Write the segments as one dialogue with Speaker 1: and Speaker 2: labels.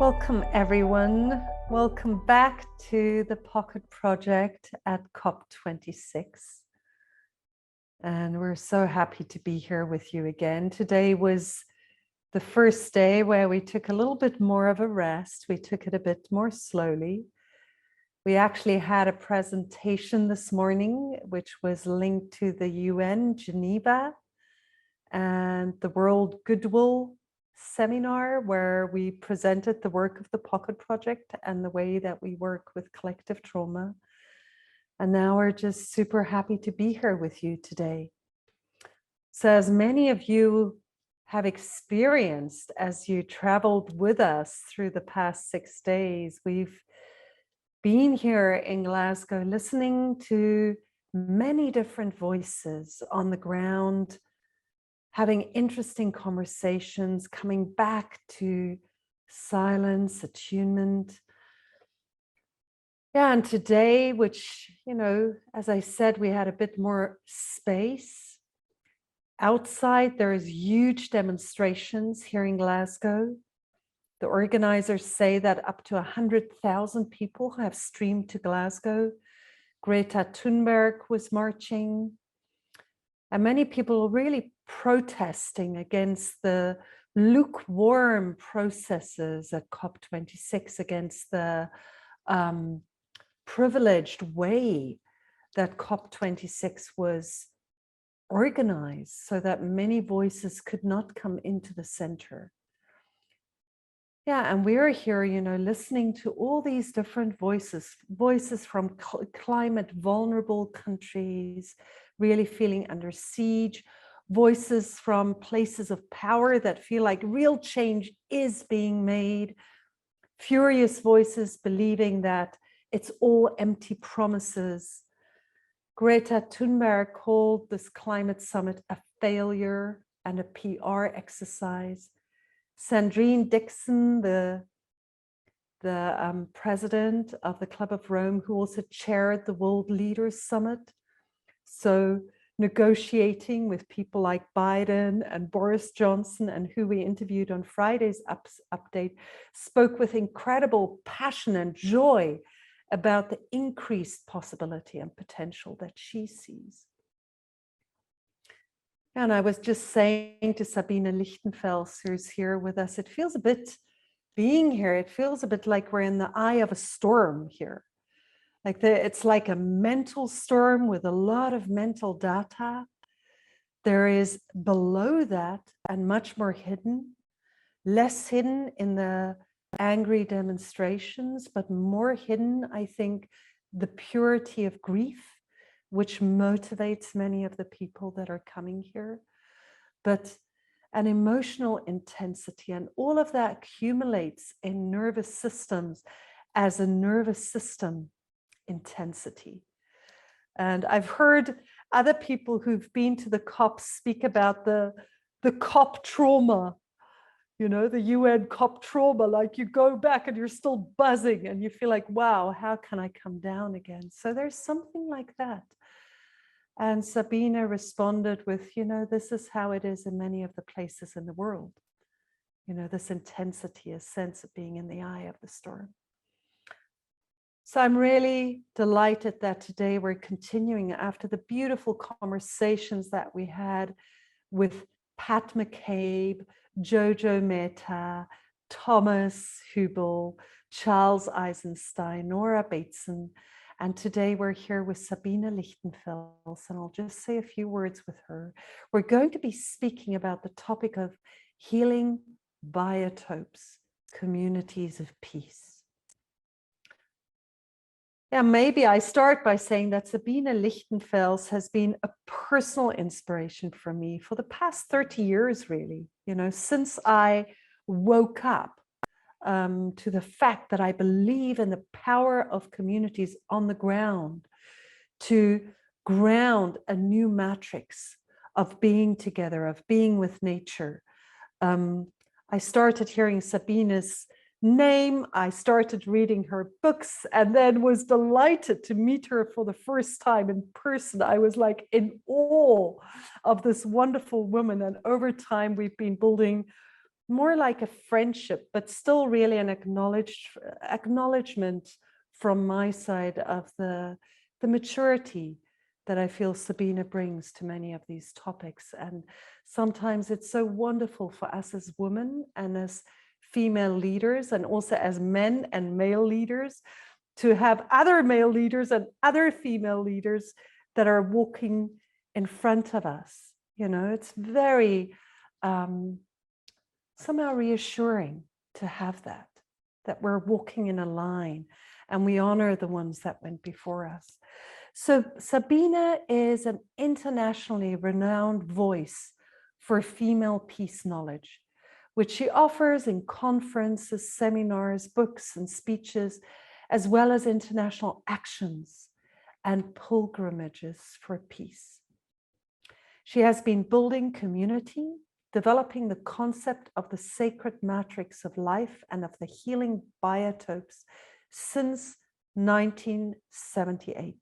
Speaker 1: Welcome, everyone. Welcome back to the Pocket Project at COP26. And we're so happy to be here with you again. Today was the first day where we took a little bit more of a rest. We took it a bit more slowly. We actually had a presentation this morning, which was linked to the UN Geneva and the World Goodwill seminar, where we presented the work of the Pocket Project and the way that we work with collective trauma. And now we're just super happy to be here with you today. So as many of you have experienced as you traveled with us through the past 6 days, we've been here in Glasgow listening to many different voices on the ground, having interesting conversations, coming back to silence, attunement. Yeah, and today, which, as I said, we had a bit more space. Outside, there is huge demonstrations here in Glasgow. The organizers say that up to 100,000 people have streamed to Glasgow. Greta Thunberg was marching. And many people really protesting against the lukewarm processes at COP26, against the privileged way that COP26 was organized so that many voices could not come into the center. Yeah, and we're here, listening to all these different voices from climate vulnerable countries, really feeling under siege, voices from places of power that feel like real change is being made, furious voices believing that it's all empty promises. Greta Thunberg called this climate summit a failure and a PR exercise. Sandrine Dixon, the president of the Club of Rome, who also chaired the World Leaders Summit, so negotiating with people like Biden and Boris Johnson, and who we interviewed on Friday's update, spoke with incredible passion and joy about the increased possibility and potential that she sees. And I was just saying to Sabine Lichtenfels, who's here with us, it feels a bit, being here, it feels a bit like we're in the eye of a storm here. It's like a mental storm with a lot of mental data. There is below that, and much more hidden, less hidden in the angry demonstrations, but more hidden, I think, the purity of grief, which motivates many of the people that are coming here, but an emotional intensity, and all of that accumulates in nervous systems as a nervous system intensity. And I've heard other people who've been to the COP speak about the COP trauma, the UN COP trauma, like you go back and you're still buzzing and you feel like, wow, how can I come down again? So there's something like that. And Sabine responded with, this is how it is in many of the places in the world. This intensity, a sense of being in the eye of the storm. So I'm really delighted that today we're continuing after the beautiful conversations that we had with Pat McCabe, Jojo Mehta, Thomas Hubel, Charles Eisenstein, Nora Bateson, and today we're here with Sabine Lichtenfels, and I'll just say a few words with her. We're going to be speaking about the topic of healing biotopes, communities of peace. Yeah, maybe I start by saying that Sabine Lichtenfels has been a personal inspiration for me for the past 30 years, really, since I woke up to the fact that I believe in the power of communities on the ground to ground a new matrix of being together, of being with nature. I started hearing Sabine's name, I started reading her books, and then was delighted to meet her for the first time in person. I was like in awe of this wonderful woman, and over time we've been building more like a friendship, but still really an acknowledgement from my side of the maturity that I feel Sabine brings to many of these topics. And sometimes it's so wonderful for us as women and as female leaders, and also as men and male leaders, to have other male leaders and other female leaders that are walking in front of us. You know, it's very somehow reassuring to have that we're walking in a line and we honor the ones that went before us. So Sabine is an internationally renowned voice for female peace knowledge, which she offers in conferences, seminars, books, and speeches, as well as international actions and pilgrimages for peace. She has been building community, developing the concept of the sacred matrix of life and of the healing biotopes since 1978.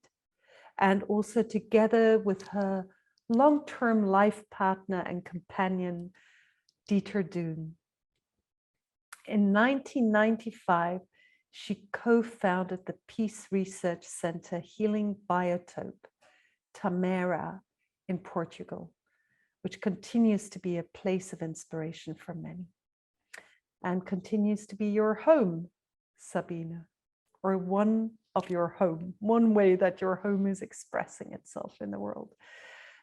Speaker 1: And also together with her long-term life partner and companion, Dieter Doon. In 1995, she co-founded the Peace Research Center Healing Biotope, Tamera, in Portugal, which continues to be a place of inspiration for many and continues to be your home, Sabine, or one of your home, one way that your home is expressing itself in the world.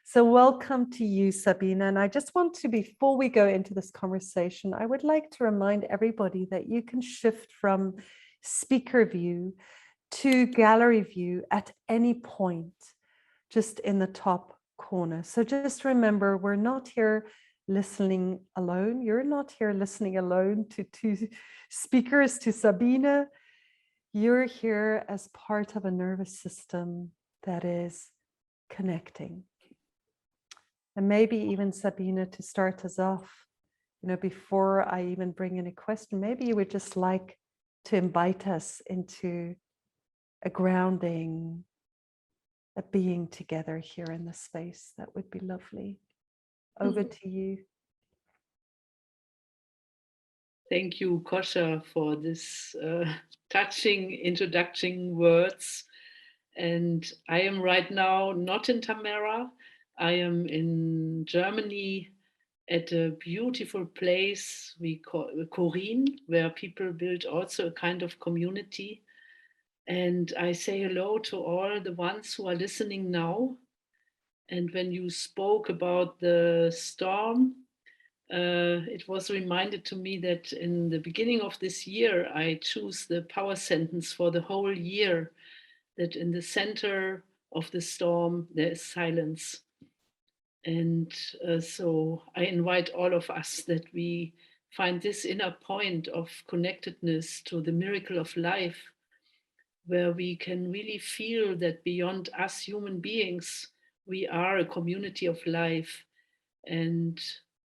Speaker 1: So welcome to you, Sabine. And I just want to, before we go into this conversation, I would like to remind everybody that you can shift from speaker view to gallery view at any point, just in the top corner. So just remember, we're not here listening alone. You're not here listening alone to two speakers, to Sabine. You're here as part of a nervous system that is connecting. And maybe even, Sabine, to start us off, you know, before I even bring in a question, maybe you would just like to invite us into a grounding, a being together here in the space. That would be lovely. Over to you.
Speaker 2: Thank you, Kosha, for this touching introduction words. And I am right now not in Tamera. I am in Germany at a beautiful place we call Korin, where people build also a kind of community. And I say hello to all the ones who are listening now. And when you spoke about the storm, it was reminded to me that in the beginning of this year, I choose the power sentence for the whole year, that in the center of the storm, there is silence. And so I invite all of us that we find this inner point of connectedness to the miracle of life, where we can really feel that beyond us human beings, we are a community of life. And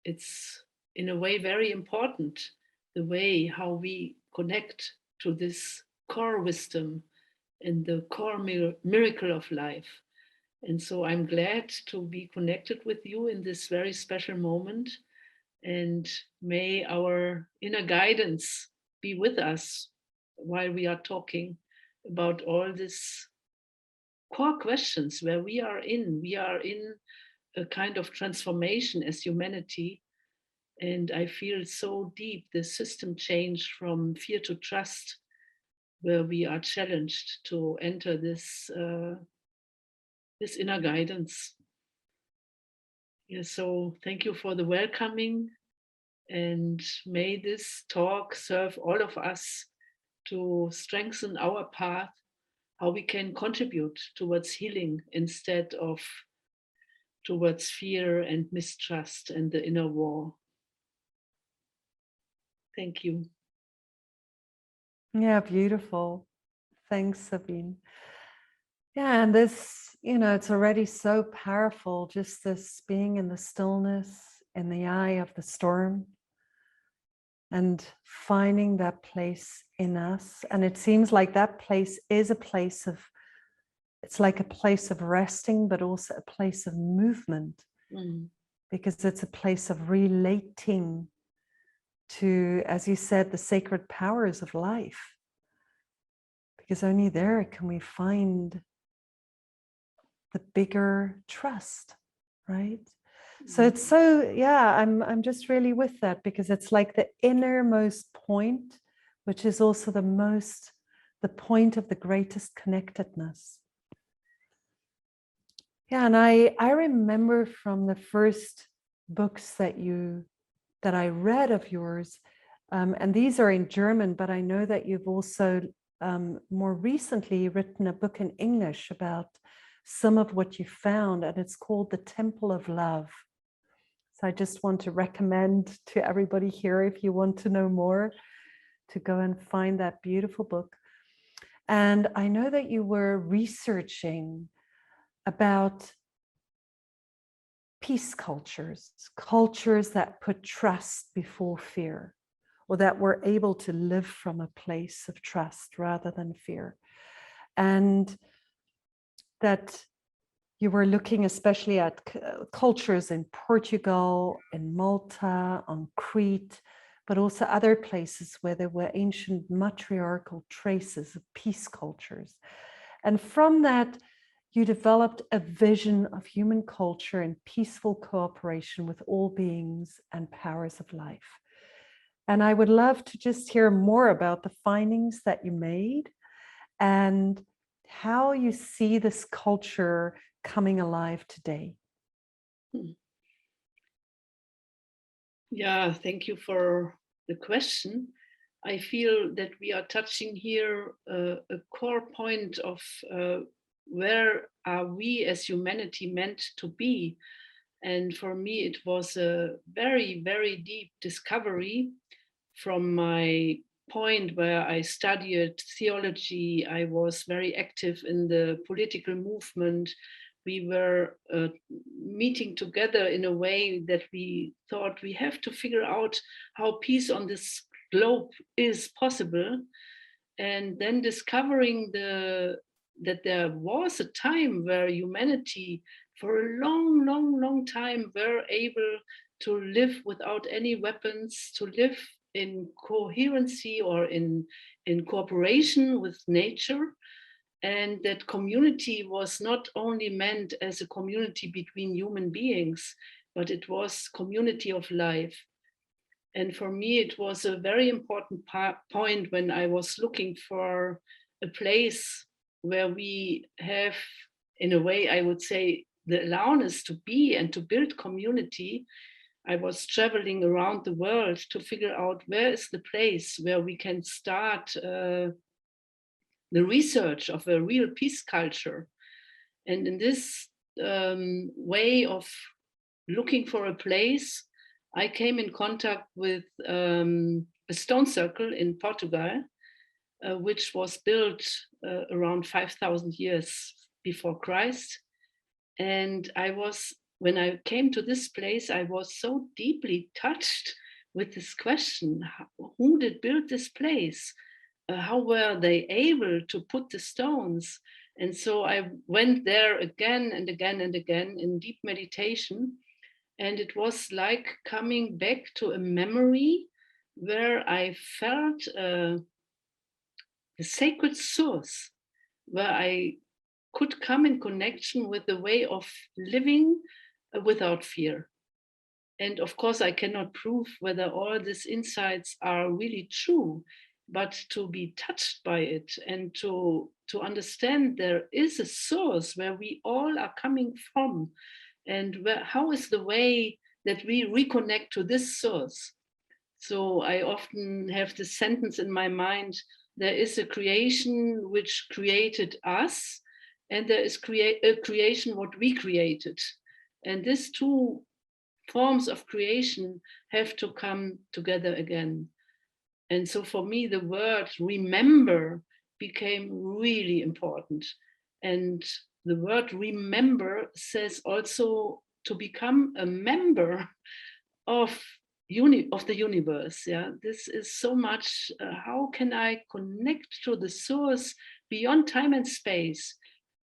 Speaker 2: it's in a way very important, the way how we connect to this core wisdom and the core miracle of life. And so I'm glad to be connected with you in this very special moment. And may our inner guidance be with us while we are talking about all these core questions where we are in. We are in a kind of transformation as humanity. And I feel so deep the system change from fear to trust, where we are challenged to enter this this inner guidance. Yeah, so thank you for the welcoming, and may this talk serve all of us to strengthen our path, how we can contribute towards healing instead of towards fear and mistrust and the inner war. Thank you.
Speaker 1: Yeah, beautiful. Thanks, Sabine. Yeah, and this, you know, it's already so powerful, just this being in the stillness, in the eye of the storm, and finding that place in us. And it seems like that place is a place of, it's like a place of resting, but also a place of movement, because it's a place of relating to, as you said, the sacred powers of life. Because only there can we find the bigger trust, right? So it's so, yeah, I'm just really with that, because it's like the innermost point, which is also the point of the greatest connectedness. Yeah, and I remember from the first books that I read of yours, and these are in German, but I know that you've also more recently written a book in English about some of what you found, and it's called The Temple of Love. So I just want to recommend to everybody here, if you want to know more, to go and find that beautiful book. And I know that you were researching about peace cultures, cultures that put trust before fear, or that were able to live from a place of trust rather than fear. And that you were looking especially at cultures in Portugal, in Malta, on Crete, but also other places where there were ancient matriarchal traces of peace cultures. And from that, you developed a vision of human culture in peaceful cooperation with all beings and powers of life. And I would love to just hear more about the findings that you made and how you see this culture coming alive today.
Speaker 2: Yeah, thank you for the question. I feel that we are touching here a core point of where are we as humanity meant to be. And for me, it was a very, very deep discovery from my point where I studied theology. I was very active in the political movement. We were meeting together in a way that we thought we have to figure out how peace on this globe is possible. And then discovering that there was a time where humanity, for a long, long, long time, were able to live without any weapons, to live in coherency or in cooperation with nature, and that community was not only meant as a community between human beings, but it was community of life. And for me, it was a very important point when I was looking for a place where we have, in a way, I would say, the allowance to be and to build community. I was traveling around the world to figure out where is the place where we can start the research of a real peace culture. And in this way of looking for a place, I came in contact with a stone circle in Portugal, which was built around 5,000 years before Christ. And when I came to this place, I was so deeply touched with this question: who did build this place? How were they able to put the stones? And so I went there again and again and again in deep meditation. And it was like coming back to a memory where I felt the sacred source, where I could come in connection with the way of living without fear. And of course, I cannot prove whether all these insights are really true, but to be touched by it and to understand there is a source where we all are coming from, and how is the way that we reconnect to this source. So I often have this sentence in my mind: there is a creation which created us, and there is a creation what we created. And these two forms of creation have to come together again. And so for me, the word remember became really important. And the word remember says also to become a member of of the universe. Yeah, this is so much. How can I connect to the source beyond time and space?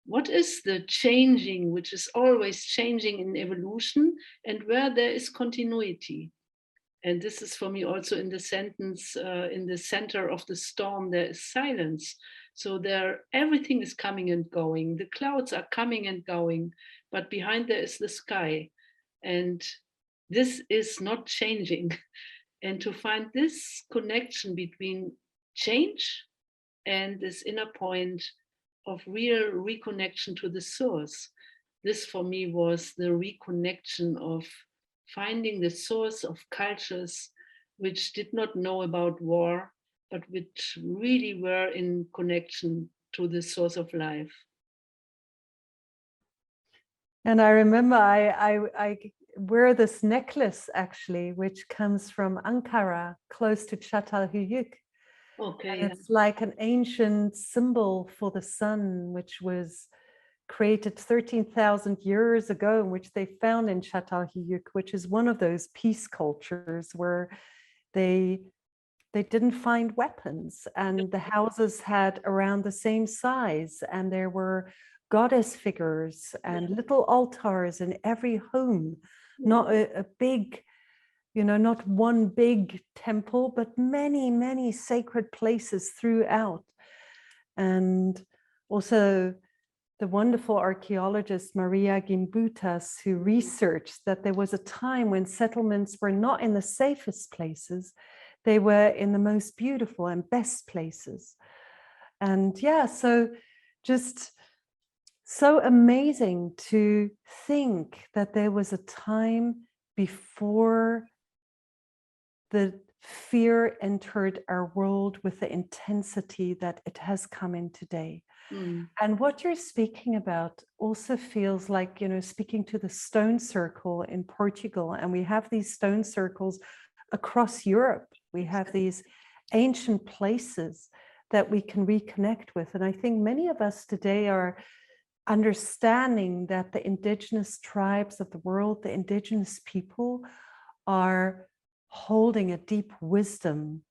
Speaker 2: What is the changing, which is always changing in evolution, and where there is continuity? And this is for me also in the sentence, in the center of the storm, there is silence. So there, everything is coming and going. The clouds are coming and going, but behind there is the sky. And this is not changing. And to find this connection between change and this inner point of real reconnection to the source. This for me was the reconnection of finding the source of cultures which did not know about war, but which really were in connection to the source of life.
Speaker 1: And I remember I wear this necklace actually, which comes from Ankara, close to Çatalhöyük.
Speaker 2: Okay.
Speaker 1: And it's like an ancient symbol for the sun, which was created 13,000 years ago, which they found in Çatalhöyük, which is one of those peace cultures where they didn't find weapons, and the houses had around the same size, and there were goddess figures and little altars in every home, not a big, not one big temple, but many, many sacred places throughout. And also the wonderful archaeologist Maria Gimbutas, who researched that there was a time when settlements were not in the safest places, they were in the most beautiful and best places. And yeah, so just so amazing to think that there was a time before the fear entered our world with the intensity that it has come in today. And what you're speaking about also feels like, speaking to the stone circle in Portugal, and we have these stone circles across Europe. We have these ancient places that we can reconnect with. And I think many of us today are understanding that the indigenous tribes of the world, the indigenous people, are holding a deep wisdom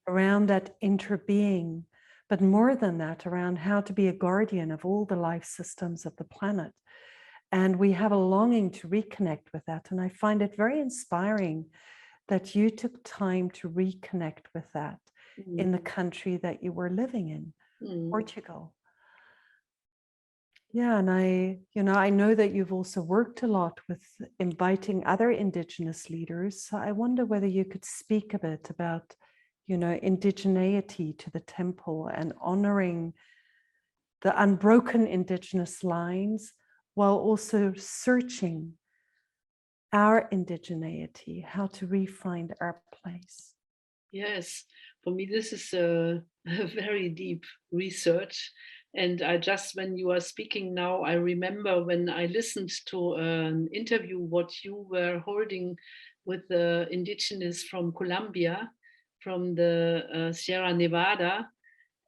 Speaker 1: around that interbeing, but more than that, around how to be a guardian of all the life systems of the planet. And we have a longing to reconnect with that. And I find it very inspiring that you took time to reconnect with that in the country that you were living in, Portugal. Yeah, and I know that you've also worked a lot with inviting other Indigenous leaders. So I wonder whether you could speak a bit about, indigeneity to the temple and honoring the unbroken Indigenous lines while also searching our indigeneity, how to re-find our place.
Speaker 2: Yes, for me, this is a very deep research. And I just, when you are speaking now, I remember when I listened to an interview what you were holding with the indigenous from Colombia, from the Sierra Nevada,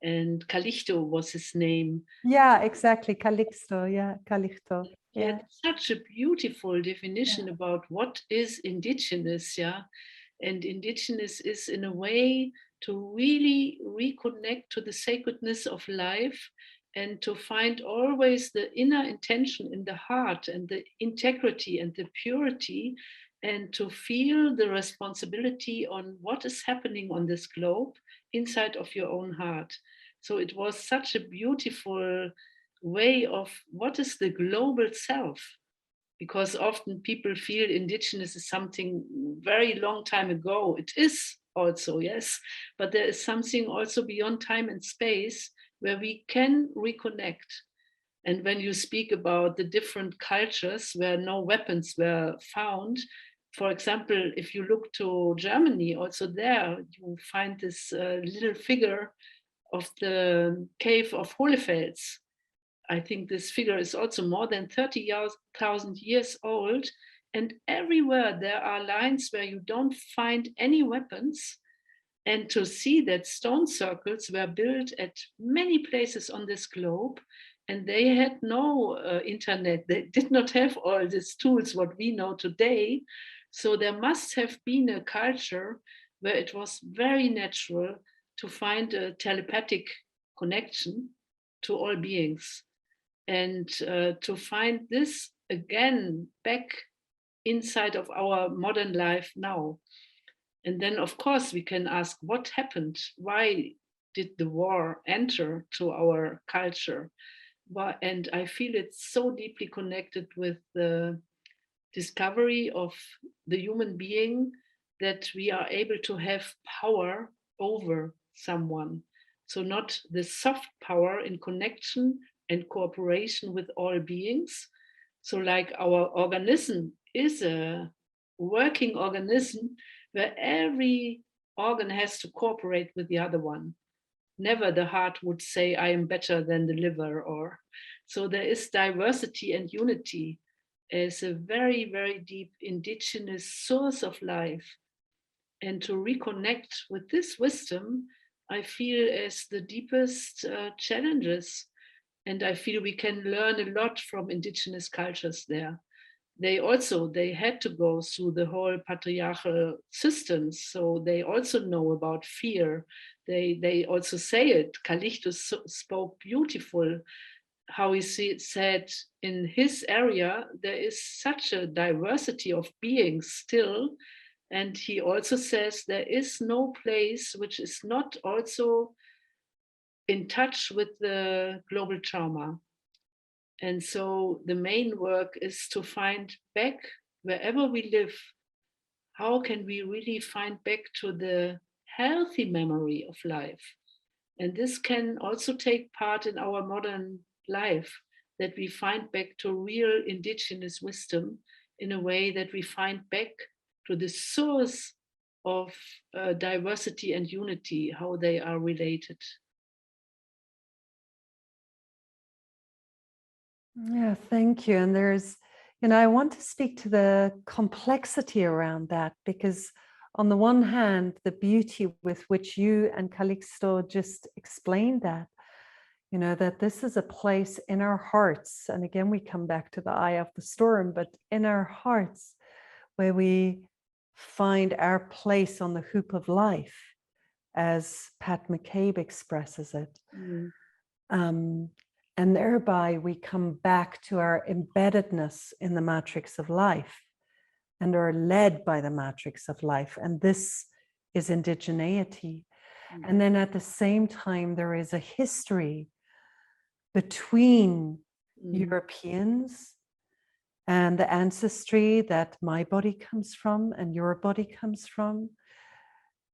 Speaker 2: and Calixto was his name.
Speaker 1: Yeah, exactly. Calixto. Yeah, Calixto.
Speaker 2: He had such a beautiful definition about what is indigenous, yeah. And indigenous is in a way to really reconnect to the sacredness of life and to find always the inner intention in the heart and the integrity and the purity, and to feel the responsibility on what is happening on this globe inside of your own heart. So it was such a beautiful way of what is the global self, because often people feel indigenous is something very long time ago. It is also, yes, but there is something also beyond time and space where we can reconnect. And when you speak about the different cultures where no weapons were found, for example, if you look to Germany, also there you find this little figure of the cave of Hohlefels. I think this figure is also more than 30,000 years old. And everywhere there are lines where you don't find any weapons. And to see that stone circles were built at many places on this globe, and they had no internet, they did not have all these tools, what we know today. So there must have been a culture where it was very natural to find a telepathic connection to all beings. And to find this again back inside of our modern life now. And then, of course, we can ask what happened? Why did the war enter to our culture? And I feel it's so deeply connected with the discovery of the human being that we are able to have power over someone. So, not the soft power in connection and cooperation with all beings. So, like our organism is a working organism where every organ has to cooperate with the other one. Never the heart would say, I am better than the liver, or so there is diversity and unity as a very, very deep indigenous source of life. And to reconnect with this wisdom, I feel as the deepest challenges. And I feel we can learn a lot from indigenous cultures there. They had to go through the whole patriarchal systems, so they also know about fear. They also say it. Calixtus spoke beautiful how said in his area there is such a diversity of beings still, and he also says there is no place which is not also in touch with the global trauma. And so the main work is to find back wherever we live, how can we really find back to the healthy memory of life? And this can also take part in our modern life, that we find back to real indigenous wisdom in a way that we find back to the source of diversity and unity, how they are related.
Speaker 1: Yeah, thank you. And I want to speak to the complexity around that, because on the one hand, the beauty with which you and Calixto just explained that, that this is a place in our hearts. And again, we come back to the eye of the storm, but in our hearts where we find our place on the hoop of life, as Pat McCabe expresses it.
Speaker 2: Mm.
Speaker 1: And thereby we come back to our embeddedness in the matrix of life and are led by the matrix of life. And this is indigeneity. And then at the same time, there is a history between Europeans and the ancestry that my body comes from and your body comes from,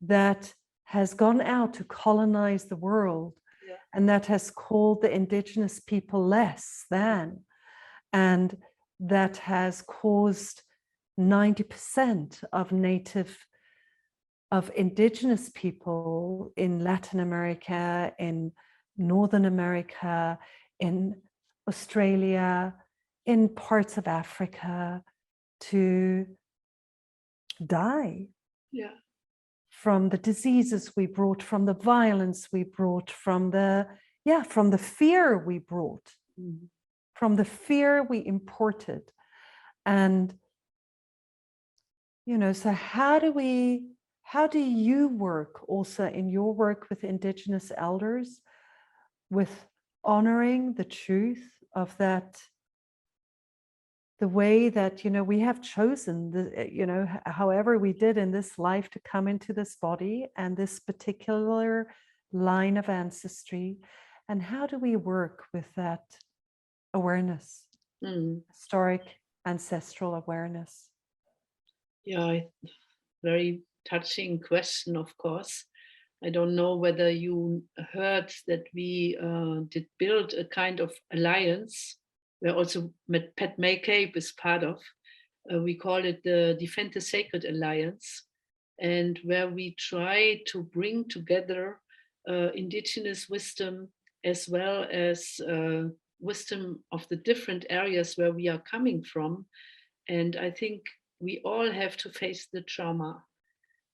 Speaker 1: that has gone out to colonize the world. Yeah. And that has called the indigenous people less than, and that has caused 90% of indigenous people in Latin America, in Northern America, in Australia, in parts of Africa to die. Yeah. From the diseases we brought, from the violence we brought, from the fear we brought, from the fear we imported. And, so how do you work also in your work with Indigenous elders, with honoring the truth of that, the way that, we have chosen, however we did in this life to come into this body and this particular line of ancestry, and how do we work with that awareness, historic ancestral awareness?
Speaker 2: Yeah, very touching question, of course. I don't know whether you heard that we did build a kind of alliance where also Pat McCabe is part of. We call it the Defend the Sacred Alliance, and where we try to bring together indigenous wisdom as well as wisdom of the different areas where we are coming from. And I think we all have to face the trauma.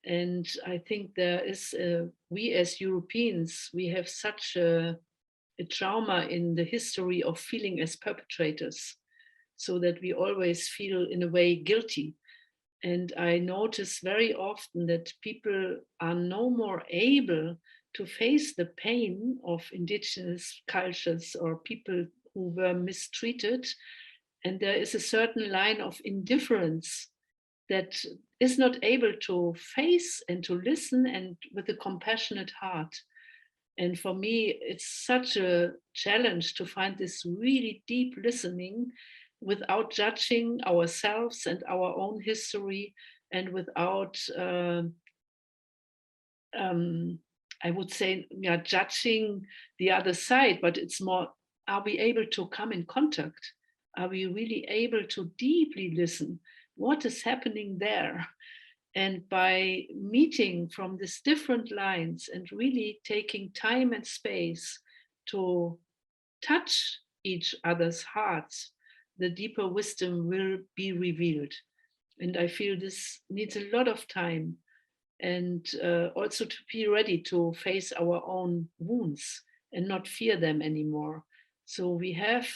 Speaker 2: And I think there is, we as Europeans, we have such a trauma in the history of feeling as perpetrators, so that we always feel in a way guilty. And I notice very often that people are no more able to face the pain of indigenous cultures or people who were mistreated. And there is a certain line of indifference that is not able to face and to listen and with a compassionate heart. And for me, it's such a challenge to find this really deep listening without judging ourselves and our own history, and without, um, I would say, yeah, judging the other side, but it's more, are we able to come in contact? Are we really able to deeply listen? What is happening there? And by meeting from these different lines and really taking time and space to touch each other's hearts, the deeper wisdom will be revealed. And I feel this needs a lot of time, and also to be ready to face our own wounds and not fear them anymore. So we have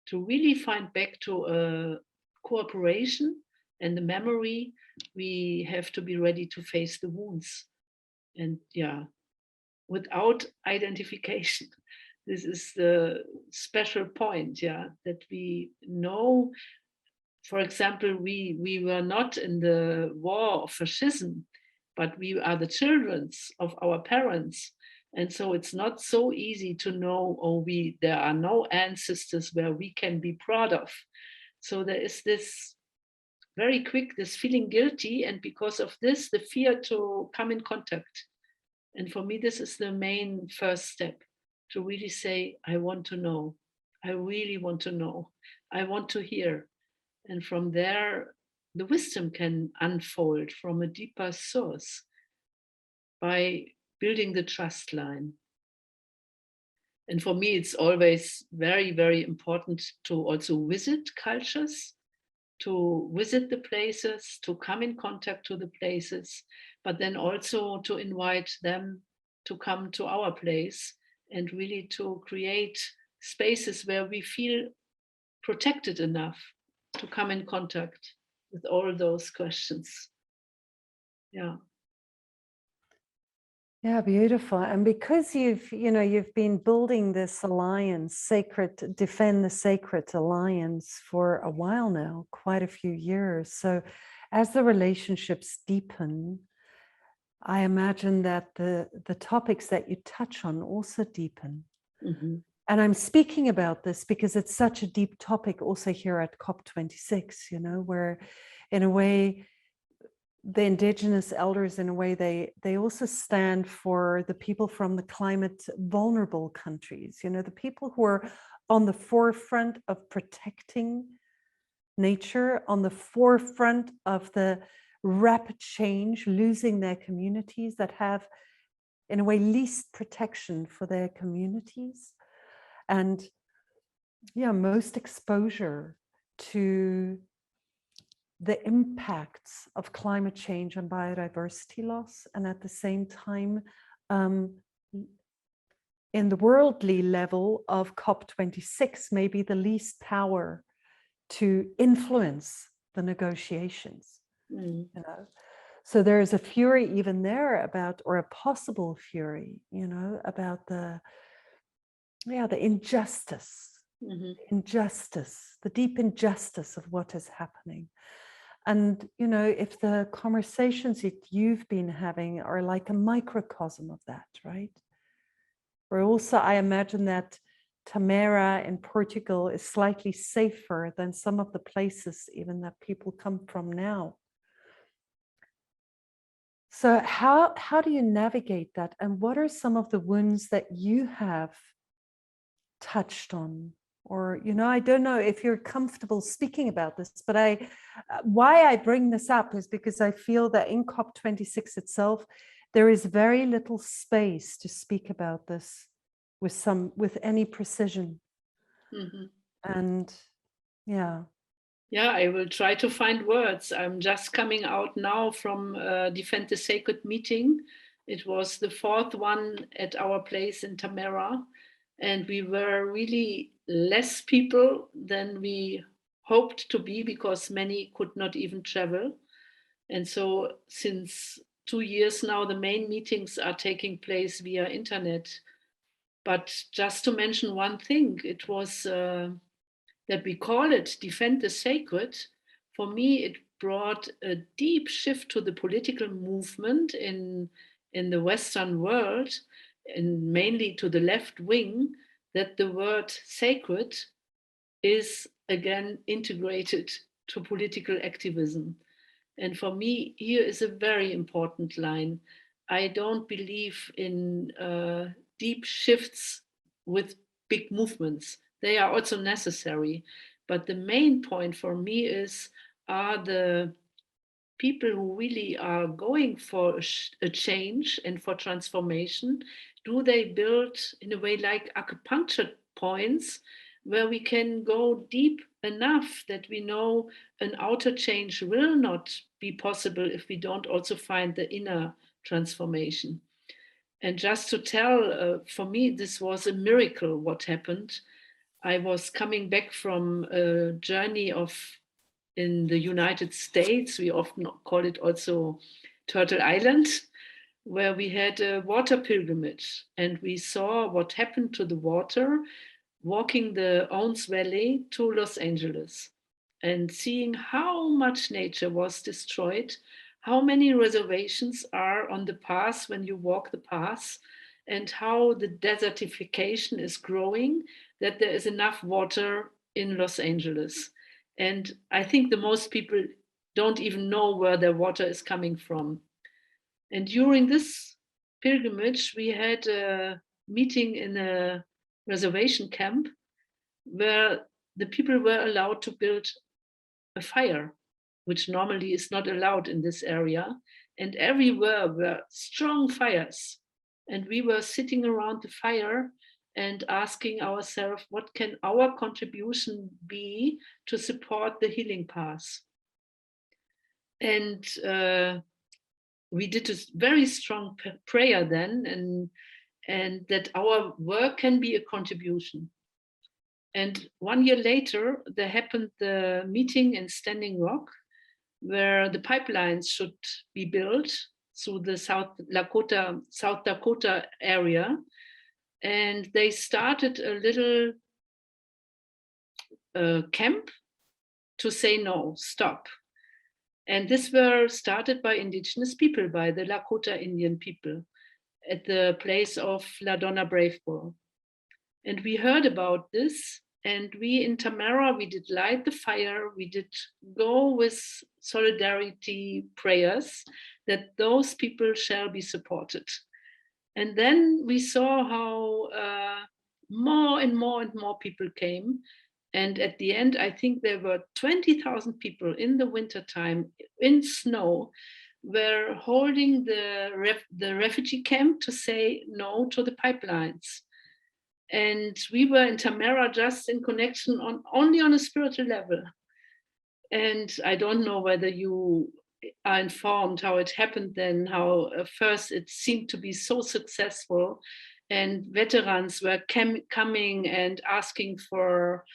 Speaker 2: to really find back to a cooperation and the memory. We have to be ready to face the wounds, and yeah, without identification. This is the special point, yeah, that we know. For example, we were not in the war of fascism, but we are the children of our parents. And so it's not so easy to know, oh, there are no ancestors where we can be proud of. So there is this very quick, this feeling guilty, and because of this, the fear to come in contact. And for me, this is the main first step, to really say, I want to know. I really want to know. I want to hear. And from there, the wisdom can unfold from a deeper source by building the trust line. And for me, it's always very, very important to also visit cultures, to visit the places, to come in contact to the places, but then also to invite them to come to our place and really to create spaces where we feel protected enough to come in contact with all those questions. Yeah.
Speaker 1: Yeah, beautiful. And because you've been building this alliance, sacred, defend the sacred alliance for a while now, quite a few years. So as the relationships deepen, I imagine that the topics that you touch on also deepen.
Speaker 2: Mhm.
Speaker 1: And I'm speaking about this because it's such a deep topic also here at COP26, where in a way, the Indigenous elders, in a way, they also stand for the people from the climate vulnerable countries, the people who are on the forefront of protecting nature, on the forefront of the rapid change, losing their communities, that have, in a way, least protection for their communities. And yeah, most exposure to the impacts of climate change and biodiversity loss, and at the same time, in the worldly level of COP26, maybe the least power to influence the negotiations.
Speaker 2: Mm.
Speaker 1: So there is a fury even there about, or a possible fury, about the injustice,
Speaker 2: Mhm.
Speaker 1: the deep injustice of what is happening. And, if the conversations that you've been having are like a microcosm of that, right? Or also, I imagine that Tamera in Portugal is slightly safer than some of the places even that people come from now. So how do you navigate that? And what are some of the wounds that you have touched on? Or, I don't know if you're comfortable speaking about this, but why I bring this up is because I feel that in COP26 itself, there is very little space to speak about this with any precision.
Speaker 2: Mhm.
Speaker 1: And yeah.
Speaker 2: Yeah, I will try to find words. I'm just coming out now from Defend the Sacred meeting. It was the fourth one at our place in Tamera, and we were really less people than we hoped to be because many could not even travel. And so since 2 years now, the main meetings are taking place via internet. But just to mention one thing, it was that we call it Defend the Sacred. For me, brought a deep shift to the political movement in the Western world, and mainly to the left wing, that the word sacred is again integrated to political activism. And for me, here is a very important line. I don't believe in deep shifts with big movements. They are also necessary. But the main point for me is, are the people who really are going for a change and for transformation, do they build in a way like acupuncture points where we can go deep enough that we know an outer change will not be possible if we don't also find the inner transformation? And just to tell, for me, this was a miracle what happened. I was coming back from a journey of in the United States. We often call it also Turtle Island, where we had a water pilgrimage and we saw what happened to the water walking the Owens Valley to Los Angeles and seeing how much nature was destroyed, how many reservations are on the path when you walk the path, and how the desertification is growing, that there is enough water in Los Angeles. And I think the most people don't even know where their water is coming from. And during this pilgrimage, we had a meeting in a reservation camp where the people were allowed to build a fire, which normally is not allowed in this area. And everywhere were strong fires. And we were sitting around the fire and asking ourselves, what can our contribution be to support the healing path? And we did a very strong prayer then, and that our work can be a contribution. And 1 year later, there happened the meeting in Standing Rock, where the pipelines should be built through the South Dakota area. And they started a little camp to say no, stop. And this were started by indigenous people, by the Lakota Indian people at the place of La Donna Braveboro. And we heard about this, and we in Tamara, we did light the fire, we did go with solidarity prayers that those people shall be supported. And then we saw how more and more and more people came. And at the end, I think there were 20,000 people in the wintertime in snow were holding the refugee camp to say no to the pipelines. And we were in Tamara just in connection only on a spiritual level. And I don't know whether you are informed how it happened then, how first it seemed to be so successful and veterans were coming and asking for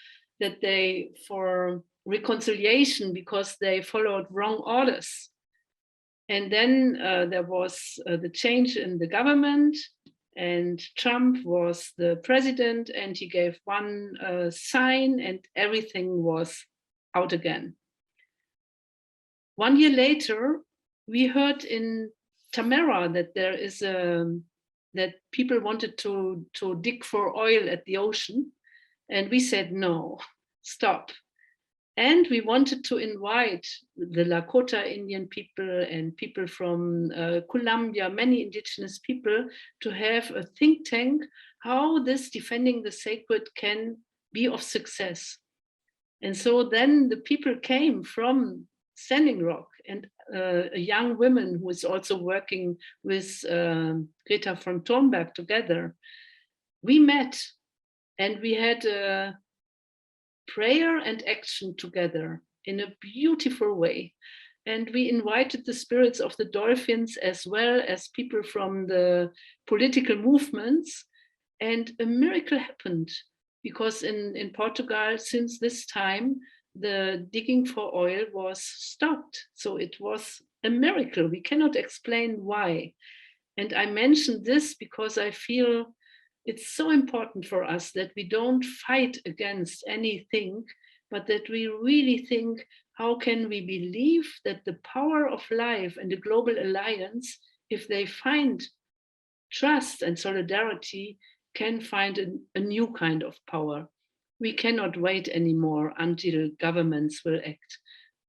Speaker 2: reconciliation because they followed wrong orders. And then there was the change in the government, and Trump was the president, and he gave one sign and everything was out again. 1 year later, we heard in Tamara that there is that people wanted to dig for oil at the ocean. And we said, no, stop. And we wanted to invite the Lakota Indian people and people from Colombia, many indigenous people, to have a think tank, how this defending the sacred can be of success. And so then the people came from Standing Rock, and a young woman who is also working with Greta von Thunberg together. We met and we had a prayer and action together in a beautiful way. And we invited the spirits of the dolphins as well as people from the political movements. And a miracle happened because in Portugal, since this time, the digging for oil was stopped. So it was a miracle. We cannot explain why. And I mention this because I feel it's so important for us that we don't fight against anything, but that we really think, how can we believe that the power of life and the global alliance, if they find trust and solidarity, can find a new kind of power. We cannot wait anymore until governments will act.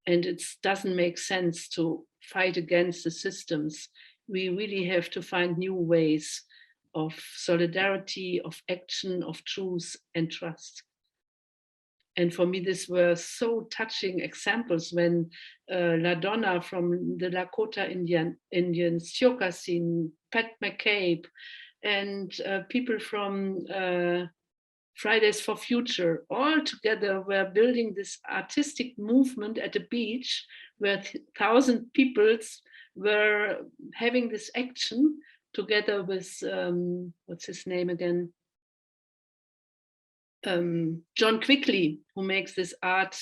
Speaker 2: And it doesn't make sense to fight against the systems. We really have to find new ways of solidarity, of action, of truth and trust. And for me, this were so touching examples when La Donna from the Lakota Indians, Siokasin, Pat McCabe, and people from Fridays for Future, all together were building this artistic movement at the beach where 1,000 people were having this action together with, what's his name again? John Quickly, who makes this art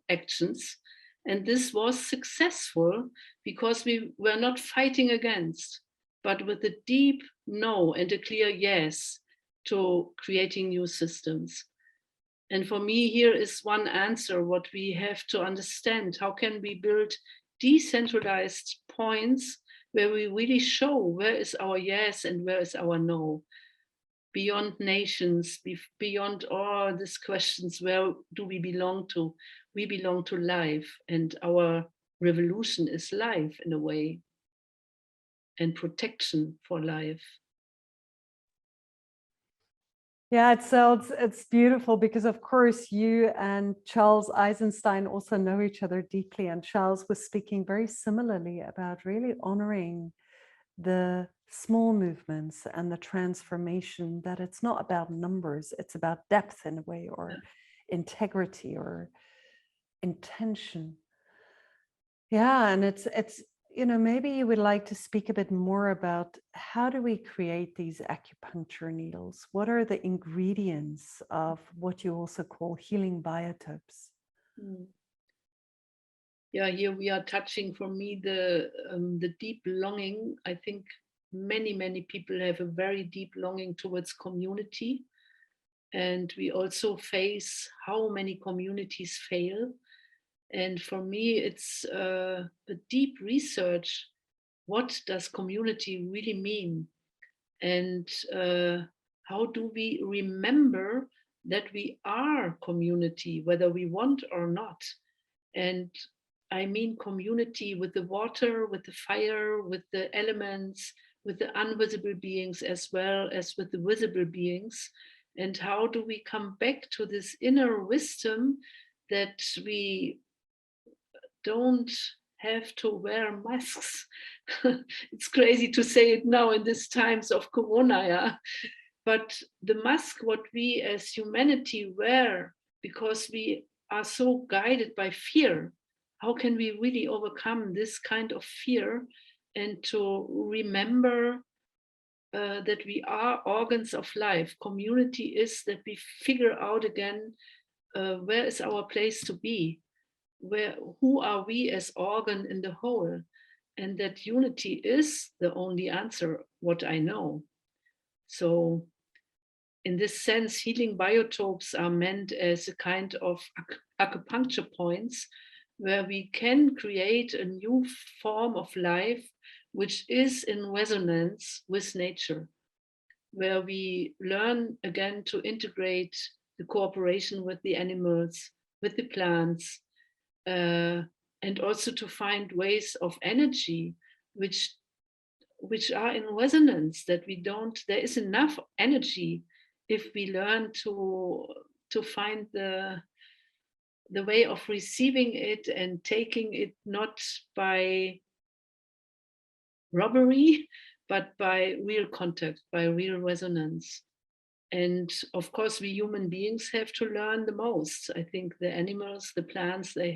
Speaker 2: actions. And this was successful because we were not fighting against, but with a deep no and a clear yes to creating new systems. And for me, here is one answer, what we have to understand. How can we build decentralized points where we really show where is our yes and where is our no? Beyond nations, beyond all these questions, where do we belong to? We belong to life, and our revolution is life in a way, and protection for life.
Speaker 1: Yeah, it's beautiful because of course you and Charles Eisenstein also know each other deeply, and Charles was speaking very similarly about really honoring the small movements and the transformation, that it's not about numbers, it's about depth in a way, or integrity or intention. Yeah, and it's maybe you would like to speak a bit more about how do we create these acupuncture needles? What are the ingredients of what you also call healing biotopes?
Speaker 2: Yeah, here we are touching, for me, the deep longing. I think many people have a very deep longing towards community, and we also face how many communities fail. And for me, it's a deep research. What does community really mean? And how do we remember that we are community, whether we want or not? And I mean community with the water, with the fire, with the elements, with the invisible beings, as well as with the visible beings. And how do we come back to this inner wisdom that we don't have to wear masks? It's crazy to say it now in these times of Corona, yeah. But the mask, what we as humanity wear, because we are so guided by fear, how can we really overcome this kind of fear and to remember that we are organs of life? Community is that we figure out again where is our place to be, who are we as organ in the whole, and that unity is the only answer, what I know. So in this sense, healing biotopes are meant as a kind of acupuncture points where we can create a new form of life which is in resonance with nature, where we learn again to integrate the cooperation with the animals, with the plants, and also to find ways of energy which are in resonance, that we don't, there is enough energy if we learn to find the way of receiving it and taking it not by robbery, but by real contact, by real resonance. And of course, we human beings have to learn the most. I think the animals, the plants, they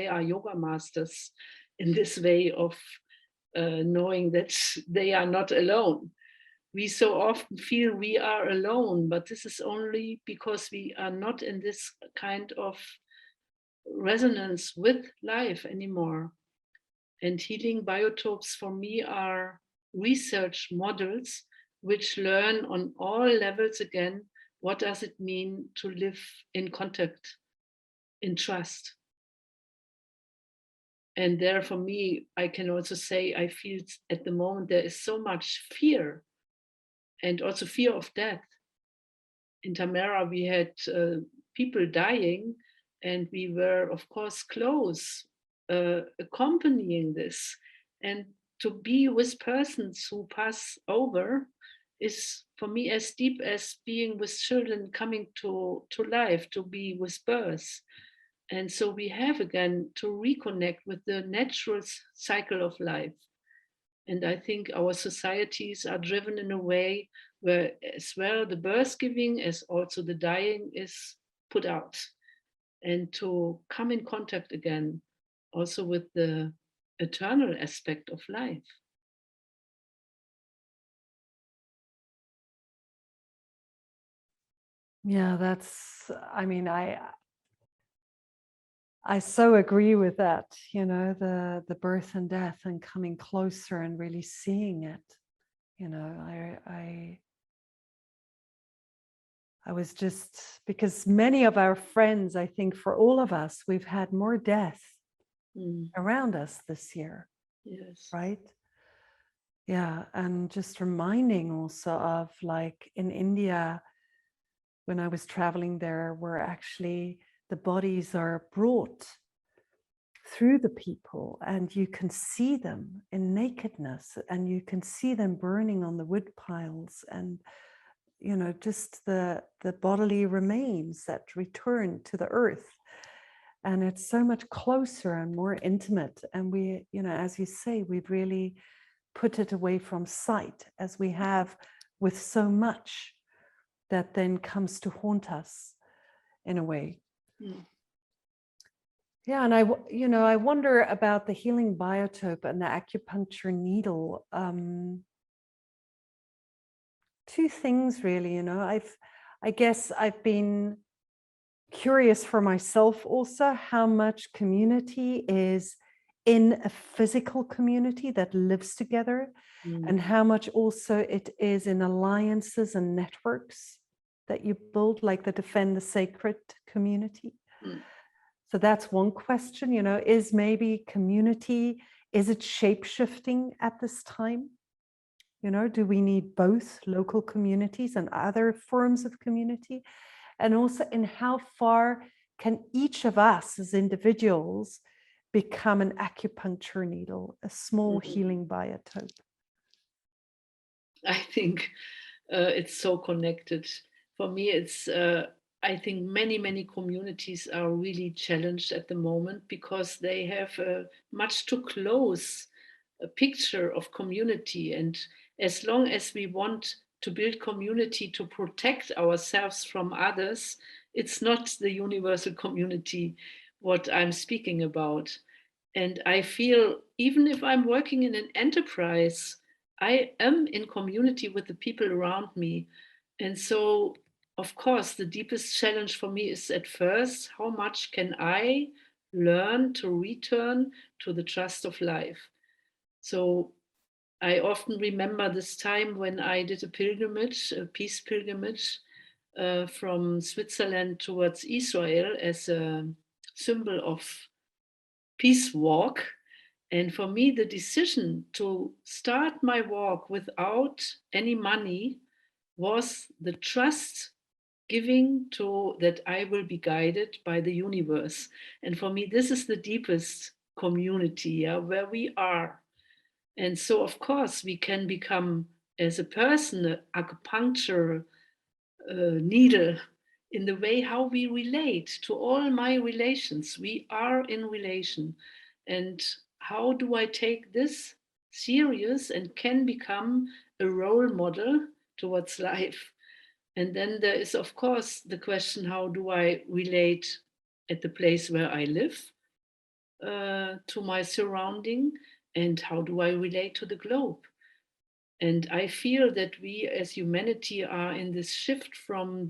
Speaker 2: are yoga masters in this way of knowing that they are not alone. We so often feel we are alone, but this is only because we are not in this kind of resonance with life anymore. And healing biotopes for me are research models which learn on all levels again, what does it mean to live in contact, in trust, And there, for me, I can also say I feel at the moment there is so much fear, and also fear of death. In Tamara, we had people dying, and we were, of course, close, accompanying this. And to be with persons who pass over is, for me, as deep as being with children coming to life, to be with birth. And so we have again to reconnect with the natural cycle of life. And I think our societies are driven in a way where, as well, the birth giving as also the dying is put out. And to come in contact again also with the eternal aspect of life.
Speaker 1: Yeah, I mean, I so agree with that, the birth and death and coming closer and really seeing it. I was just, because many of our friends, I think for all of us, we've had more death
Speaker 2: Mm,
Speaker 1: around us this year,
Speaker 2: yes.
Speaker 1: right? Yeah, and just reminding also of, like, in India, when I was traveling there, where actually the bodies are brought through the people and you can see them in nakedness and you can see them burning on the wood piles, and just the bodily remains that return to the earth. And it's so much closer and more intimate, and we, as you say, we've really put it away from sight, as we have with so much that then comes to haunt us in a way.
Speaker 2: Mm,
Speaker 1: Yeah, and I wonder about the healing biotope and the acupuncture needle. Two things really, I guess I've been curious for myself also how much community is in a physical community that lives together,
Speaker 2: mm,
Speaker 1: and how much also it is in alliances and networks that you build, like the Defend the Sacred community.
Speaker 2: mm,
Speaker 1: So that's one question, is maybe community, is it shape-shifting at this time? Do we need both local communities and other forms of community? And also, in how far can each of us as individuals become an acupuncture needle, a small
Speaker 2: mm.
Speaker 1: healing biotope?
Speaker 2: I think it's so connected. For me, I think many communities are really challenged at the moment because they have a much too close a picture of community. And as long as we want to build community to protect ourselves from others, it's not the universal community what I'm speaking about. And I feel even if I'm working in an enterprise, I am in community with the people around me. And so, of course, the deepest challenge for me is at first, how much can I learn to return to the trust of life? So I often remember this time when I did a pilgrimage, a peace pilgrimage from Switzerland towards Israel as a symbol of peace walk. And for me, the decision to start my walk without any money was the trust giving to that I will be guided by the universe. And for me, this is the deepest community, yeah, where we are. And so, of course, we can become, as a person, an acupuncture needle in the way how we relate to all my relations. We are in relation. And how do I take this serious and can become a role model towards life? And then there is, of course, the question how do I relate at the place where I live to my surrounding? And how do I relate to the globe? And I feel that we as humanity are in this shift from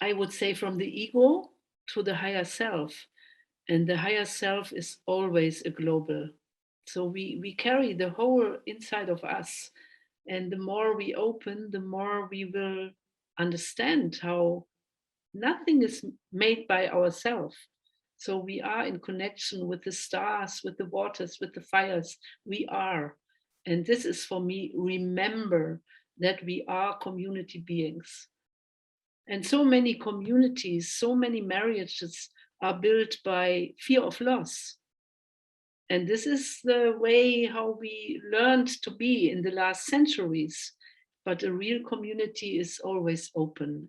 Speaker 2: I would say, from the ego to the higher self. And the higher self is always a global. So we carry the whole inside of us. And the more we open, the more we will understand how nothing is made by ourselves. So we are in connection with the stars, with the waters, with the fires. We are. And this is for me, remember that we are community beings. And so many communities, so many marriages are built by fear of loss. And this is the way how we learned to be in the last centuries. But a real community is always open.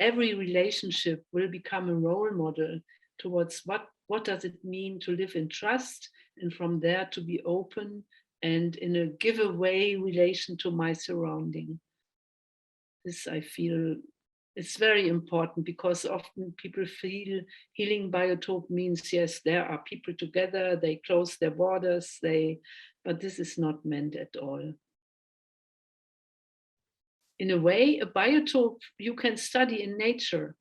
Speaker 2: Every relationship will become a role model towards what does it mean to live in trust, and from there to be open and in a giveaway relation to my surrounding. This I feel it's very important, because often people feel healing biotope means, yes, there are people together, they close their borders, but this is not meant at all. In a way, a biotope you can study in nature.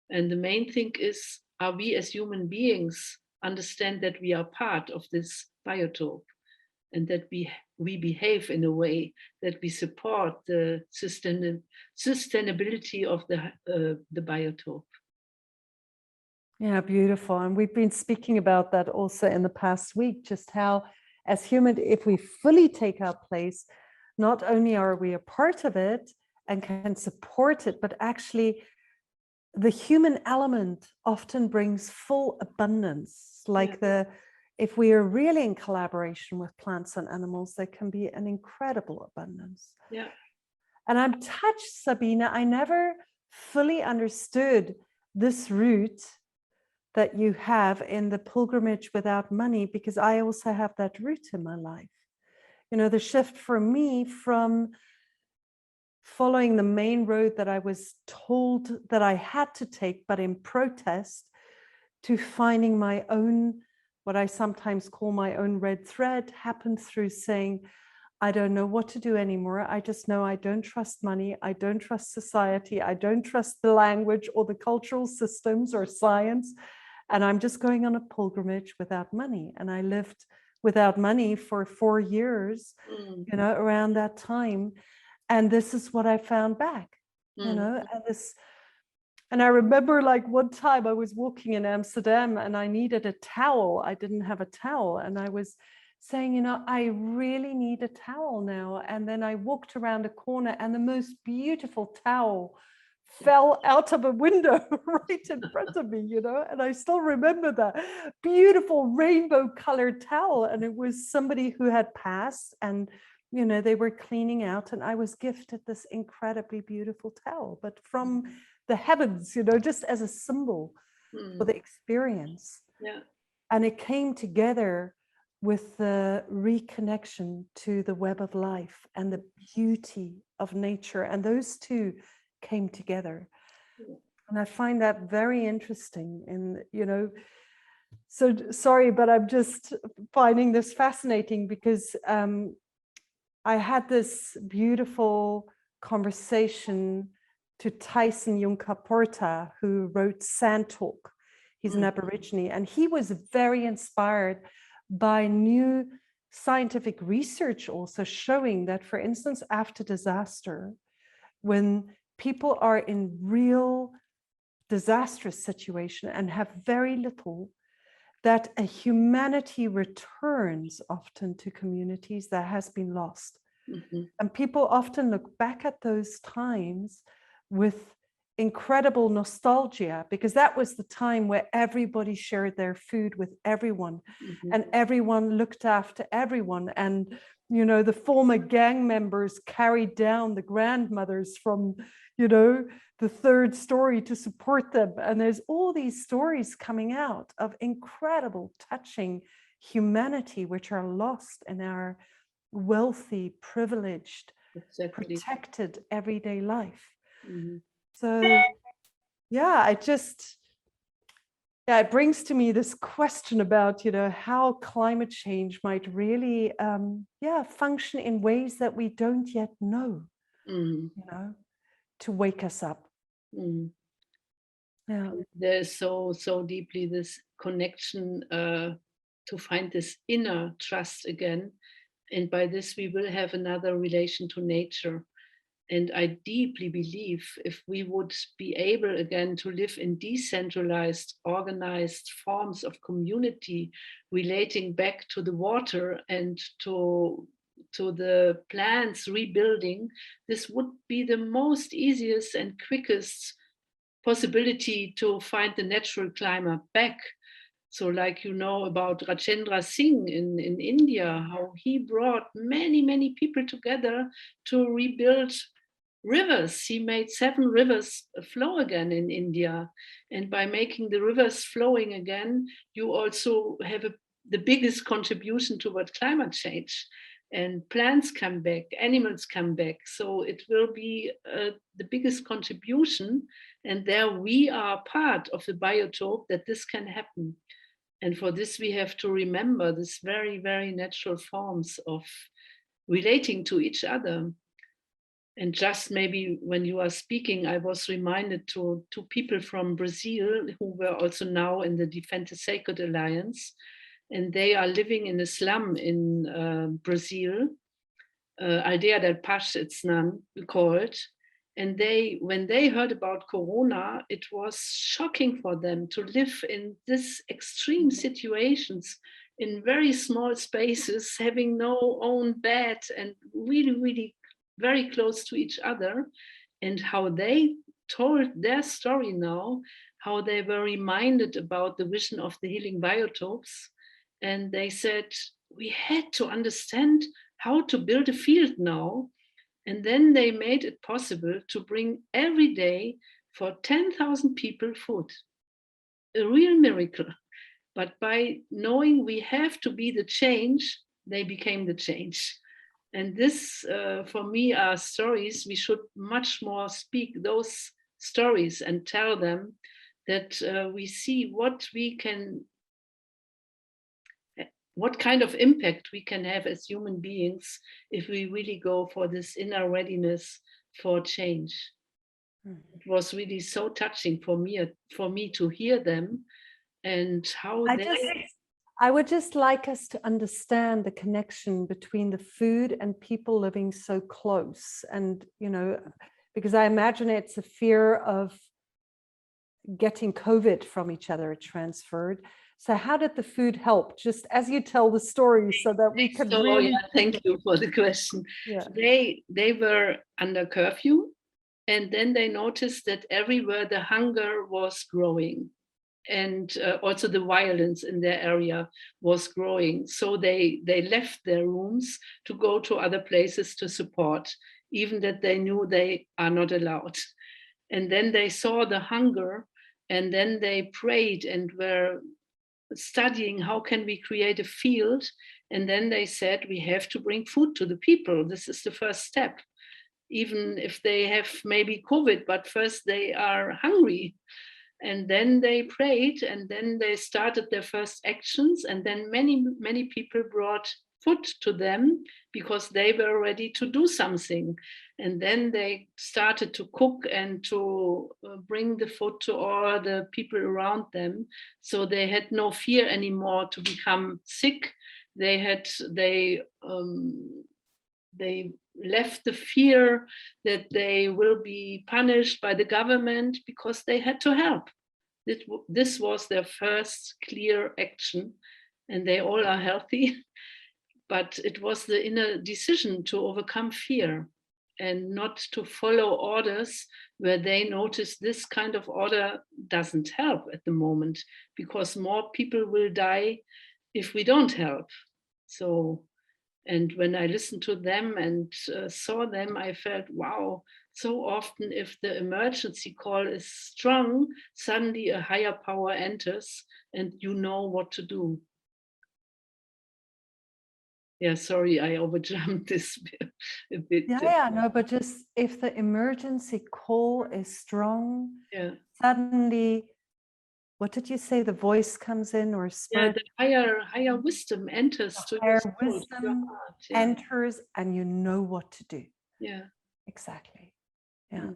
Speaker 2: And the main thing is, are we as human beings understand that we are part of this biotope, and that we behave in a way that we support the sustainability of the biotope.
Speaker 1: Yeah, beautiful. And we've been speaking about that also in the past week, just how as human, if we fully take our place, not only are we a part of it and can support it, but actually the human element often brings full abundance. Like if we are really in collaboration with plants and animals, there can be an incredible abundance.
Speaker 2: Yeah.
Speaker 1: And I'm touched, Sabine. I never fully understood this route that you have in the pilgrimage without money, because I also have that route in my life. You know, the shift for me from following the main road that I was told that I had to take, but in protest, to finding my own, what I sometimes call my own red thread, happened through saying, I don't know what to do anymore. I just know I don't trust money. I don't trust society. I don't trust the language or the cultural systems or science. And I'm just going on a pilgrimage without money. And I lived without money for 4 years, you know, around that time. And this is what I found back, you know, and I remember like one time I was walking in Amsterdam and I needed a towel. I didn't have a towel. And I was saying, you know, I really need a towel now. And then I walked around a corner and the most beautiful towel fell out of a window right in front of me, you know, and I still remember that beautiful rainbow colored towel. And it was somebody who had passed, and, you know, they were cleaning out, and I was gifted this incredibly beautiful towel, but from the heavens, you know, just as a symbol for the experience.
Speaker 2: Yeah.
Speaker 1: And it came together with the reconnection to the web of life and the beauty of nature. And those two came together. And I find that very interesting. And, you know, so sorry, but I'm just finding this fascinating, because I had this beautiful conversation to Tyson Yunkaporta, who wrote Sand Talk. He's an Aborigine, and he was very inspired by new scientific research also showing that, for instance, after disaster, when people are in real disastrous situation and have very little, that a humanity returns often to communities that has been lost. And people often look back at those times with incredible nostalgia, because that was the time where everybody shared their food with everyone, and everyone looked after everyone. And, you know, the former gang members carried down the grandmothers from, you know, the third story to support them. And there's all these stories coming out of incredible, touching humanity, which are lost in our wealthy, privileged, protected everyday life. So yeah, it brings to me this question about, you know, how climate change might really function in ways that we don't yet know, you know, to wake us up. Yeah.
Speaker 2: There's so deeply this connection to find this inner trust again. And by this, we will have another relation to nature. And I deeply believe if we would be able again to live in decentralized, organized forms of community relating back to the water and to the plants rebuilding, this would be the most easiest and quickest possibility to find the natural climate back. So like you know about Rajendra Singh in India, how he brought many, many people together to rebuild rivers. He made 7 rivers flow again in India. And by making the rivers flowing again, you also have the biggest contribution toward climate change. And plants come back, animals come back. So it will be the biggest contribution. And there we are part of the biotope that this can happen. And for this, we have to remember this very, very natural forms of relating to each other. And just maybe when you are speaking, I was reminded to people from Brazil who were also now in the Defende Sacred Alliance. And they are living in a slum in Brazil, Aldea del Paz, it's called. And when they heard about Corona, it was shocking for them to live in this extreme situations in very small spaces, having no own bed and really, really very close to each other. And how they told their story now, how they were reminded about the vision of the healing biotopes. And they said, we had to understand how to build a field now. And then they made it possible to bring every day for 10,000 people food. A real miracle. But by knowing we have to be the change, they became the change. And this, for me, are stories. We should much more speak those stories and tell them that we see what kind of impact we can have as human beings if we really go for this inner readiness for change. It was really so touching for me to hear them and how
Speaker 1: I would just like us to understand the connection between the food and people living so close. And, because I imagine it's a fear of getting COVID from each other transferred. So how did the food help? Just as you tell the story so that we can really...
Speaker 2: Yeah, thank you for the question.
Speaker 1: Yeah.
Speaker 2: They were under curfew, and then they noticed that everywhere the hunger was growing. And also the violence in their area was growing. So they left their rooms to go to other places to support, even that they knew they are not allowed. And then they saw the hunger, and then they prayed and were studying how can we create a field. And then they said, we have to bring food to the people. This is the first step. Even if they have maybe COVID, but first they are hungry. And then they prayed, and then they started their first actions. And then many, many people brought food to them because they were ready to do something. And then they started to cook and to bring the food to all the people around them. So they had no fear anymore to become sick. They left the fear that they will be punished by the government because they had to help. This was their first clear action, and they all are healthy. But it was the inner decision to overcome fear and not to follow orders where they notice this kind of order doesn't help at the moment, because more people will die if we don't help. So, and when I listened to them and saw them, I felt, wow, so often if the emergency call is strong, suddenly a higher power enters and you know what to do. Yeah, sorry, I overjumped this a bit.
Speaker 1: Yeah, no, but just if the emergency call is strong, suddenly, what did you say? The voice comes in, or spirit?
Speaker 2: Yeah, the higher wisdom enters to your soul,
Speaker 1: wisdom
Speaker 2: your heart,
Speaker 1: enters, and you know what to do.
Speaker 2: Yeah,
Speaker 1: exactly. Yeah.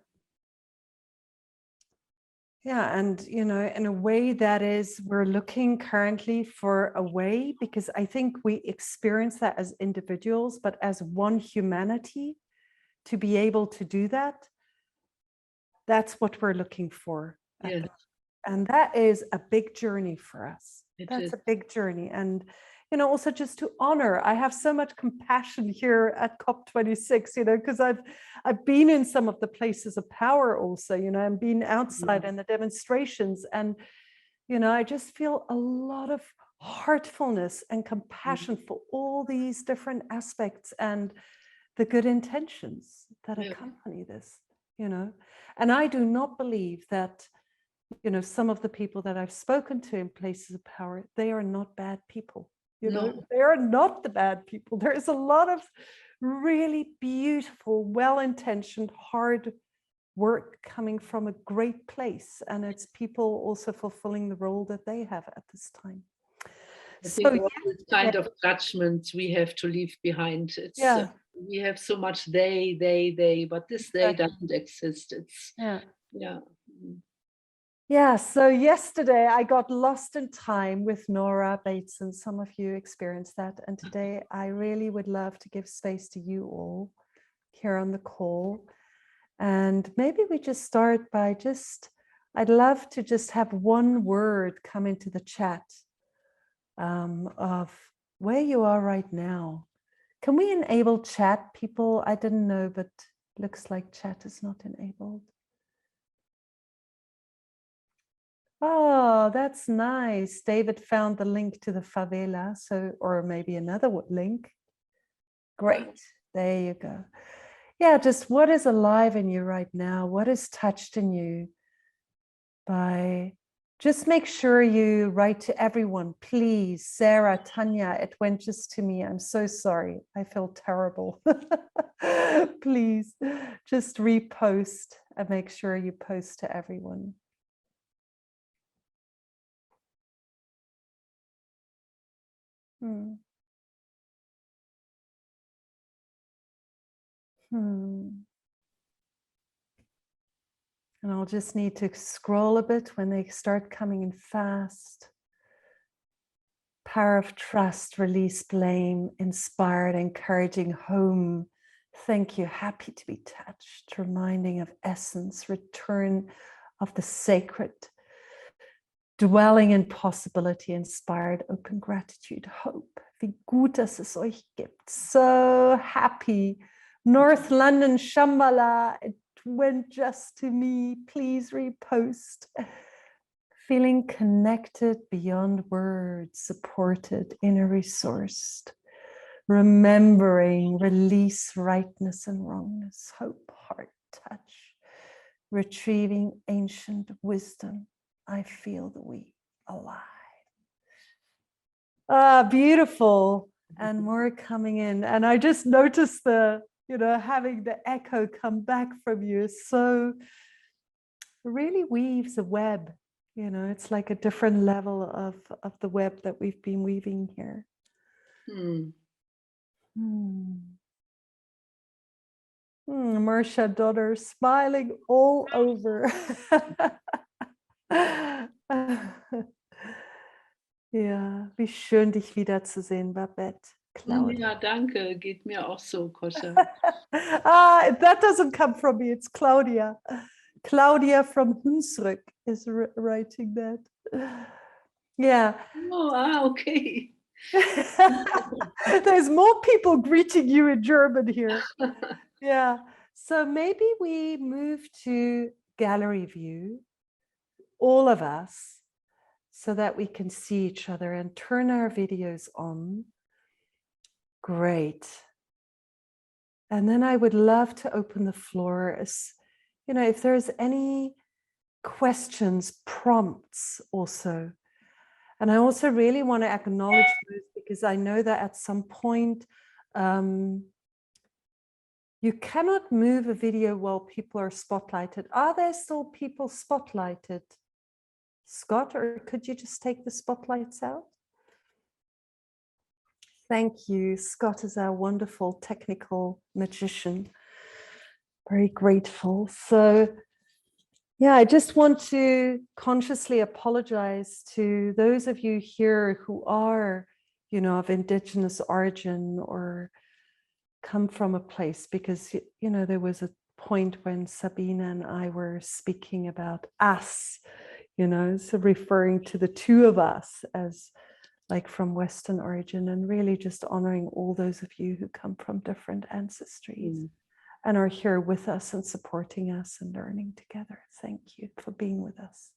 Speaker 1: Yeah, and in a way that is, we're looking currently for a way, because I think we experience that as individuals, but as one humanity, to be able to do that, that's what we're looking for.
Speaker 2: Yes.
Speaker 1: And that is a big journey for us. That's
Speaker 2: is.
Speaker 1: a big journey. And, also just to honor, I have so much compassion here at COP26, because I've been in some of the places of power also, and been outside in the demonstrations. And, I just feel a lot of heartfulness and compassion for all these different aspects and the good intentions that accompany this, And I do not believe that, some of the people that I've spoken to in places of power, they are not bad people. They are not the bad people. There is a lot of really beautiful, well-intentioned, hard work coming from a great place. And it's people also fulfilling the role that they have at this time.
Speaker 2: I think all this kind of judgments we have to leave behind. It's we have so much they, but this they doesn't exist. It's
Speaker 1: so yesterday I got lost in time with Nora Bateson. Some of you experienced that. And today I really would love to give space to you all here on the call. And maybe we just start by I'd love to just have one word come into the chat of where you are right now. Can we enable chat, people? I didn't know, but looks like chat is not enabled. Oh, that's nice. David found the link to the favela, or maybe another link. Great. There you go. Yeah, just what is alive in you right now? What is touched in you by... Just make sure you write to everyone, please. Sarah, Tanya, it went just to me. I'm so sorry. I feel terrible. Please just repost and make sure you post to everyone. And I'll just need to scroll a bit when they start coming in fast. Power of trust, release blame, inspired, encouraging, home. Thank you, happy to be touched, reminding of essence, return of the sacred, dwelling in possibility, inspired, open gratitude, hope. Wie gut, dass es euch gibt. So happy. North London, Shambhala. It went just to me. Please repost. Feeling connected beyond words, supported, inner resourced. Remembering, release rightness and wrongness, hope, heart, touch. Retrieving ancient wisdom. I feel the we alive. Ah, beautiful. And more coming in. And I just noticed having the echo come back from you is so, really weaves a web. It's like a different level of the web that we've been weaving here. Marcia daughter smiling all over. Ja, wie schön dich wiederzusehen, Babette. Claudia.
Speaker 2: Ja, danke. Geht mir auch so, Koscha.
Speaker 1: That doesn't come from me. It's Claudia. Claudia from Hunsrück is writing that. Yeah.
Speaker 2: Oh, okay.
Speaker 1: There's more people greeting you in German here. Yeah. So maybe we move to gallery view, all of us, so that we can see each other and turn our videos on. Great. And then I would love to open the floor as, if there's any questions, prompts also. And I also really want to acknowledge those because I know that at some point, you cannot move a video while people are spotlighted. Are there still people spotlighted? Scott, or could you just take the spotlights out? Thank you. Scott is our wonderful technical magician. Very grateful. So, yeah, I just want to consciously apologize to those of you here who are, of Indigenous origin or come from a place, because, you know, there was a point when Sabine and I were speaking about us, you know, so referring to the two of us as like from Western origin, and really just honoring all those of you who come from different ancestries and are here with us and supporting us and learning together. Thank you for being with us.